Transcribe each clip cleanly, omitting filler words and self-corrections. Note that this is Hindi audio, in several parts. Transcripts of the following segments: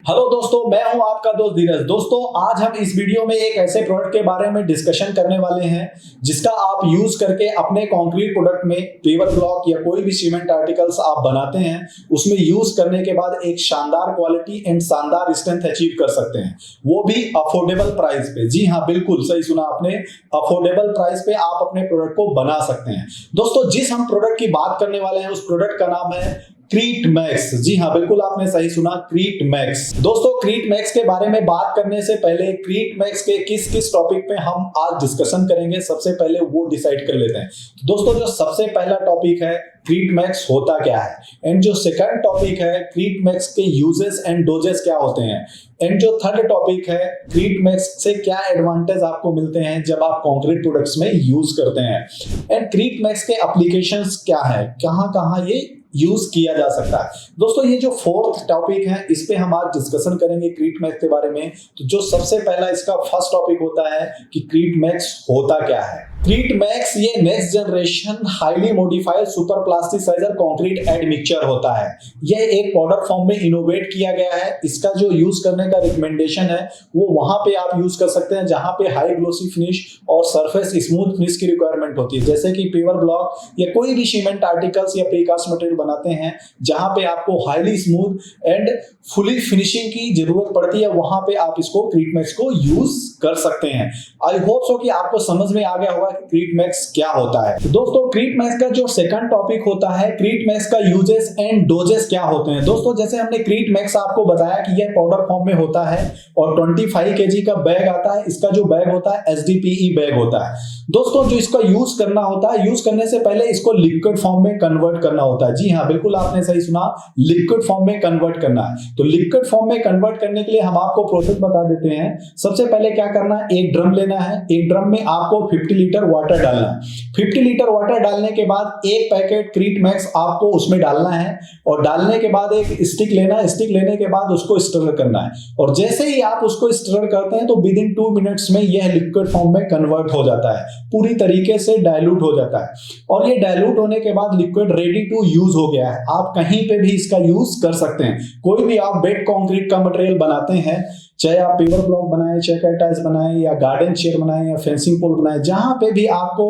हेलो दोस्तों, मैं हूं आपका दोस्त धीरज। दोस्तों, आज हम इस वीडियो में एक ऐसे प्रोडक्ट के बारे में डिस्कशन करने वाले हैं जिसका आप यूज करके अपने कंक्रीट प्रोडक्ट में पेवर ब्लॉक या कोई भी सीमेंट आर्टिकल्स आप बनाते हैं, उसमें यूज करने के बाद एक शानदार क्वालिटी एंड शानदार स्ट्रेंथ अचीव कर सकते हैं, वो भी अफोर्डेबल प्राइस पे। जी हाँ, बिल्कुल सही सुना आपने, अफोर्डेबल प्राइस पे आप अपने प्रोडक्ट को बना सकते हैं। दोस्तों, जिस हम प्रोडक्ट की बात करने वाले हैं उस प्रोडक्ट का नाम है क्रीट मैक्स। जी हाँ, बिल्कुल आपने सही सुना, क्रीट मैक्स। दोस्तों, क्रीट मैक्स के बारे में बात करने से पहले क्रीट मैक्स के किस किस टॉपिक पे हम आज डिस्कशन करेंगे, सबसे पहले वो डिसाइड कर लेते हैं। दोस्तों, जो सबसे पहला टॉपिक है क्रीट मैक्स होता क्या है, एंड जो सेकंड टॉपिक है क्रीट मैक्स के यूजेस एंड डोजेस क्या होते हैं, एंड जो थर्ड टॉपिक है क्रीट मैक्स से क्या एडवांटेज आपको मिलते हैं जब आप कंक्रीट प्रोडक्ट्स में यूज करते हैं, एंड क्रीट मैक्स के एप्लीकेशंस क्या है, कहां कहां ये यूज किया जा सकता है। दोस्तों, ये जो फोर्थ टॉपिक है इस पे हम आज डिस्कशन करेंगे क्रीट मैक्स के बारे में। तो जो सबसे पहला इसका फर्स्ट टॉपिक होता है कि क्रीट मैक्स होता क्या है। क्रीट मैक्स ये next generation highly modified super plasticiser concrete admixture होता है। यह एक पाउडर फॉर्म में इनोवेट किया गया है। इसका जो यूज करने का रिकमेंडेशन है वो वहां पे आप यूज कर सकते हैं जहां पे हाई ग्लोसी फिनिश और सरफेस स्मूथ फिनिश की रिक्वायरमेंट होती है, जैसे कि पेवर ब्लॉक या कोई भी सीमेंट आर्टिकल्स या प्रीकास्ट मटेरियल बनाते हैं जहां पे आपको highly smooth and fully finishing की जरूरत पड़ती है, वहां पे आप इसको क्रीट मैक्स को यूज कर सकते हैं। आई होप सो कि आपको समझ में आ गया होगा कि क्रीट मैक्स क्या होता है। तो दोस्तों, क्रीट मैक्स का जो सेकंड टॉपिक होता है क्रीट मैक्स का यूजेस एंड डोजेस क्या होते हैं। दोस्तों, जैसे हमने क्रीट मैक्स आपको बताया कि यह पाउडर फॉर्म में होता है और 25 kg का बैग आता है। इसका जो बैग होता है HDPE बैग होता है। दोस्तों, जो इसका यूज करना होता है, यूज करने से पहले इसको लिक्विड फॉर्म में कन्वर्ट करना होता है। जी हाँ, बिल्कुल आपने सही सुना, लिक्विड फॉर्म में कन्वर्ट करना है। तो लिक्विड फॉर्म में कन्वर्ट करने के लिए हम आपको प्रोसेस बता देते हैं। सबसे पहले क्या करना है, एक ड्रम लेना है। एक ड्रम में आपको 50 लीटर वाटर डालना है। 50 लीटर वाटर डालने के बाद एक पैकेट क्रीट मैक्स आपको उसमें डालना है और डालने के बाद एक स्टिक लेना है। स्टिक लेने के बाद उसको स्टर करना है और जैसे ही आप उसको स्टर करते हैं तो विद इन 2 मिनट्स में यह लिक्विड फॉर्म में कन्वर्ट हो जाता है, पूरी तरीके से डाइल्यूट हो जाता है। और ये डाइल्यूट होने के बाद लिक्विड रेडी टू यूज हो गया है। आप कहीं पे भी इसका यूज कर सकते हैं। कोई भी आप बेड कंक्रीट का मटेरियल बनाते हैं, चाहे आप पेवर ब्लॉक बनाए, चाहे टाइल्स बनाए या गार्डन चेयर बनाए या फेंसिंग पोल बनाए, जहां पे भी आपको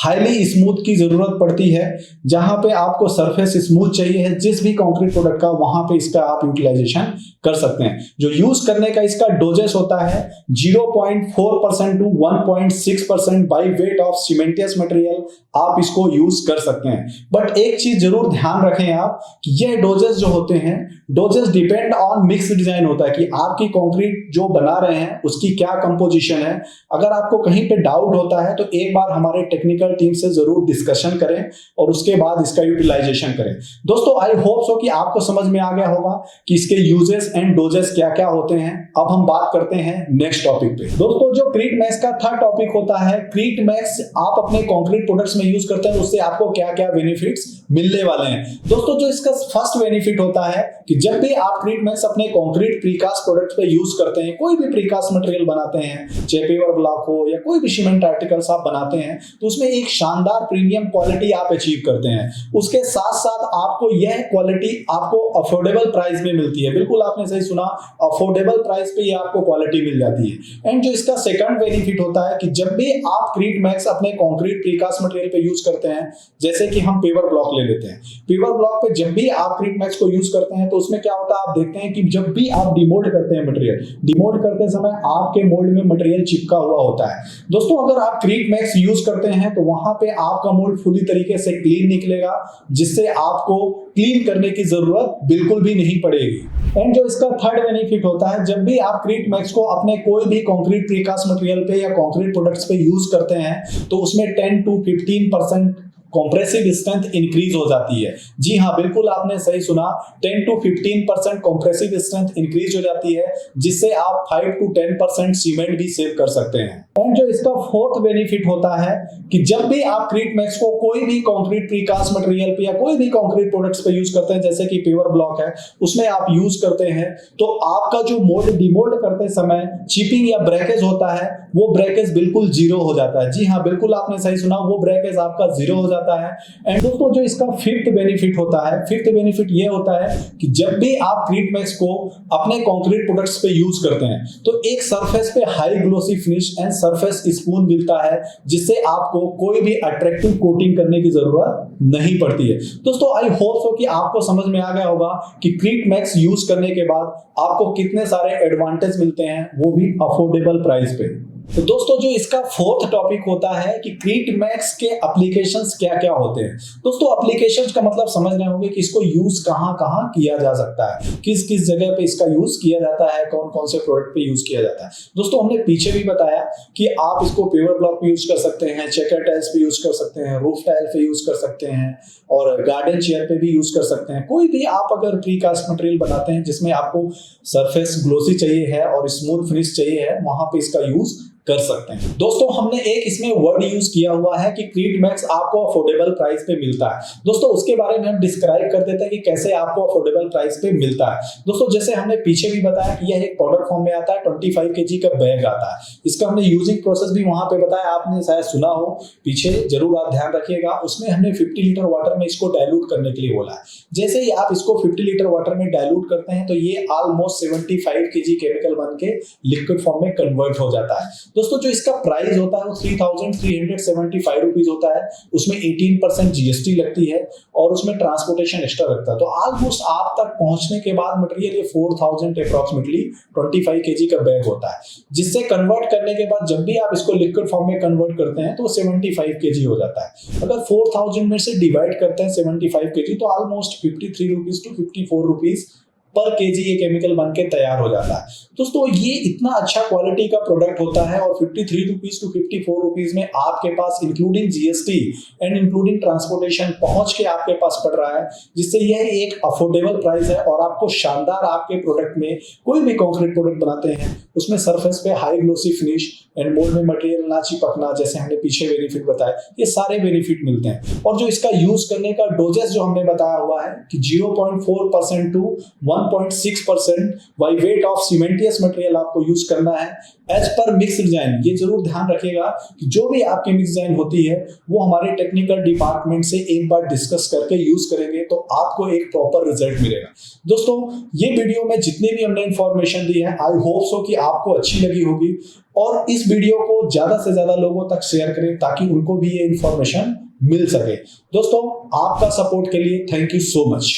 हाईली स्मूथ की जरूरत पड़ती है, जहां पे आपको सरफेस स्मूथ चाहिए है जिस भी कंक्रीट प्रोडक्ट का, वहां पे इसका आप यूटिलाइजेशन कर सकते हैं। जो यूज करने का इसका डोजेस होता है 0.4% to 1.6% by weight of cementitious material आप इसको यूज कर सकते हैं। बट एक चीज जरूर ध्यान रखें आप कि ये डोजेस जो होते हैं, doses depend on mix design होता है कि आपकी कंक्रीट जो बना रहे हैं उसकी क्या कंपोजिशन है। अगर आपको कहीं पे डाउट होता है तो एक बार हमारे टेक्निकल टीम से जरूर डिस्कशन करें और उसके बाद इसका यूटिलाइजेशन करें। दोस्तों, आई होप सो कि आपको समझ में आ गया होगा कि इसके यूजेस एंड डोजेस क्या क्या होते हैं। अब हम बात करते हैं नेक्स्ट टॉपिक पे। दोस्तों, जो क्रीट मैक्स का थर्ड टॉपिक होता है, क्रीट मैक्स आप अपने कंक्रीट प्रोडक्ट्स में यूज करते हैं, उससे आपको क्या क्या बेनिफिट्स मिलने वाले हैं। दोस्तों, जो इसका फर्स्ट बेनिफिट होता है कि जब भी आप क्रीट मैक्स अपने कंक्रीट प्रीकास्ट प्रोडक्ट्स पे यूज करते हैं, कोई भी प्रीकास्ट मटेरियल बनाते हैं, चाहे पेवर ब्लॉक हो या कोई भी सीमेंट आर्टिकल्स आप बनाते हैं, तो उसमें एक शानदार प्रीमियम क्वालिटी आप अचीव करते हैं। उसके साथ साथ आपको यह क्वालिटी आपको अफोर्डेबल प्राइस में मिलती है। बिल्कुल आपने सही सुना, अफोर्डेबल प्राइस पे ये आपको क्वालिटी मिल जाती है। एंड जो इसका सेकंड बेनिफिट होता है कि जब भी आप क्रीट मैक्स अपने कंक्रीट प्रीकास्ट मटेरियल पे यूज करते हैं, जैसे कि हम पेवर ब्लॉक ले लेते हैं, पेवर ब्लॉक पे जब भी आप क्रीट मैक्स को यूज करते हैं तो उसमें क्या होता है, आप देखते हैं कि जब भी आप डिमोल्ड करते हैं मटेरियल, डिमोल्ड करते समय आपके मोल्ड में मटेरियल चिपका हुआ होता है। दोस्तों, अगर आप क्रीट मैक्स यूज करते हैं तो वहां पे आपका मोल्ड पूरी तरीके से क्लीन निकलेगा, जिससे आपको क्लीन करने की जरूरत बिल्कुल भी नहीं पड़ेगी। एंड जो इसका थर्ड बेनिफिट होता है, जब भी आप क्रीट मैक्स को अपने कोई भी कंक्रीट प्रीकास्ट मटेरियल पे या कंक्रीट प्रोडक्ट्स पे यूज करते हैं तो उसमें 10 to 15% कॉम्प्रेसिव स्ट्रेंथ इंक्रीज हो जाती है। जी हाँ, बिल्कुल आपने सही सुना, 10 to 15% कॉम्प्रेसिव स्ट्रेंथ इंक्रीज हो जाती है, जिससे आप 5 to 10% सीमेंट भी सेव कर सकते हैं। और जो इसका फोर्थ बेनिफिट होता है कि जब भी आप क्रीट मैक्स को कोई भी कंक्रीट प्रीकास्ट मटेरियल पे या कोई भी कंक्रीट प्रोडक्ट्स पे यूज करते हैं, जैसे कि पेवर ब्लॉक है, उसमें आप यूज करते हैं तो आपका जो मोल्ड डिमोल्ड करते समय चिपिंग या ब्रेकेज होता है, वो ब्रेकेज बिल्कुल जीरो हो जाता है। जी हाँ, बिल्कुल आपने सही सुना, वो ब्रेकेज आपका जीरो हो जाता है। एंड दोस्तों जो इसका फिफ्थ बेनिफिट होता है, फिफ्थ बेनिफिट ये होता है कि जब भी आप क्रीट मैक्स को अपने कंक्रीट प्रोडक्ट्स पे यूज करते हैं तो एक सरफेस पे high glossy finish and surface smooth मिलता है, जिससे आपको कोई भी अट्रैक्टिव कोटिंग करने की जरूरत नहीं पड़ती है। दोस्तों आई होप सो कि आपको समझ में आ गया होगा कि क्रीट मैक्स यूज करने के बाद आपको कितने सारे एडवांटेज मिलते हैं, वो भी अफोर्डेबल प्राइस पे। तो दोस्तों जो इसका फोर्थ टॉपिक होता है कि क्रीट मैक्स के एप्लीकेशंस क्या क्या होते हैं। दोस्तों एप्लीकेशंस का मतलब समझ रहे होंगे कि इसको यूज कहां कहां किया जा सकता है, किस किस जगह पे इसका यूज किया जाता है, कौन कौन से प्रोडक्ट पे यूज किया जाता है। दोस्तों हमने पीछे भी बताया कि आप इसको पेवर ब्लॉक पे यूज कर सकते हैं, चेकर टाइल्स पे यूज कर सकते हैं, रूफ टाइल पे यूज कर सकते हैं और गार्डन चेयर पे भी यूज कर सकते हैं। कोई भी आप अगर प्रीकास्ट मटेरियल बनाते हैं जिसमें आपको सरफेस ग्लोसी चाहिए है और स्मूथ फिनिश चाहिए है, वहां पे इसका यूज कर सकते हैं। दोस्तों हमने एक इसमें वर्ड यूज किया हुआ है कि क्रीट मैक्स आपको अफोर्डेबल प्राइस पे मिलता है। दोस्तों उसके बारे में हम डिस्क्राइब कर देते हैं कि कैसे आपको अफोर्डेबल प्राइस पे मिलता है। दोस्तों जैसे हमने पीछे भी बताया कि यह एक पाउडर फॉर्म में आता है, 25 kg का बैग आता है। इसका हमने यूजिंग प्रोसेस भी वहां पे बताया, आपने शायद सुना हो पीछे, जरूर आप ध्यान रखिएगा। उसमें हमने 50 लीटर वाटर में इसको डायलूट करने के लिए बोला है। जैसे ही आप इसको 50 लीटर वाटर में डायलूट करते हैं तो ये ऑलमोस्ट 75 kg केमिकल बन के लिक्विड फॉर्म में कन्वर्ट हो जाता है। दोस्तों जो इसका प्राइस होता है वो 3375 रुपीज होता है। उसमें 18% जीएसटी लगती है और उसमें ट्रांसपोर्टेशन एक्स्ट्रा लगता है। तो ऑलमोस्ट आप तक पहुंचने के बाद मटेरियल ये 4000 अप्रोक्सीमेटली 25 kg का बैग होता है, जिससे कन्वर्ट करने के बाद जब भी आप इसको लिक्विड फॉर्म में कन्वर्ट करते हैं तो 75 kg हो जाता है। अगर 4000 में से डिवाइड करते हैं 75 kg तो almost 53 rupees to 54 rupees per kg ये केमिकल बन के तैयार हो जाता है। दोस्तों ये इतना अच्छा क्वालिटी का प्रोडक्ट होता है और 53 रुपीज टू 54 रुपीज में आपके पास including GST and including transportation पहुंच के आपके पास पड़ रहा है, जिससे यह एक अफोर्डेबल प्राइस है और आपको शानदार आपके प्रोडक्ट में कोई भी कंक्रीट प्रोडक्ट बनाते हैं उसमें सरफेस पे high glossy finish and mould में मटेरियल ना चिपकना, जैसे हमने पीछे बेनिफिट बताया, ये सारे बेनिफिट मिलते हैं। और जो इसका यूज करने का डोजेस जो हमने बताया हुआ है कि 0.4% to 1.6% by weight of cementitious material आपको यूज करना है एज पर मिक्स डिजाइन। ये जरूर ध्यान रखिएगा कि जो भी आपकी मिक्स डिजाइन होती है वो हमारे टेक्निकल डिपार्टमेंट से एक बार डिस्कस करके यूज करेंगे तो आपको एक प्रॉपर रिजल्ट मिलेगा। दोस्तों ये वीडियो में जितनी भी हमने इंफॉर्मेशन दी है आई होप सो कि आपको अच्छी लगी होगी और इस वीडियो को ज्यादा से ज्यादा लोगों तक शेयर करें ताकि उनको भी ये इंफॉर्मेशन मिल सके। दोस्तों आपका सपोर्ट के लिए थैंक यू सो मच।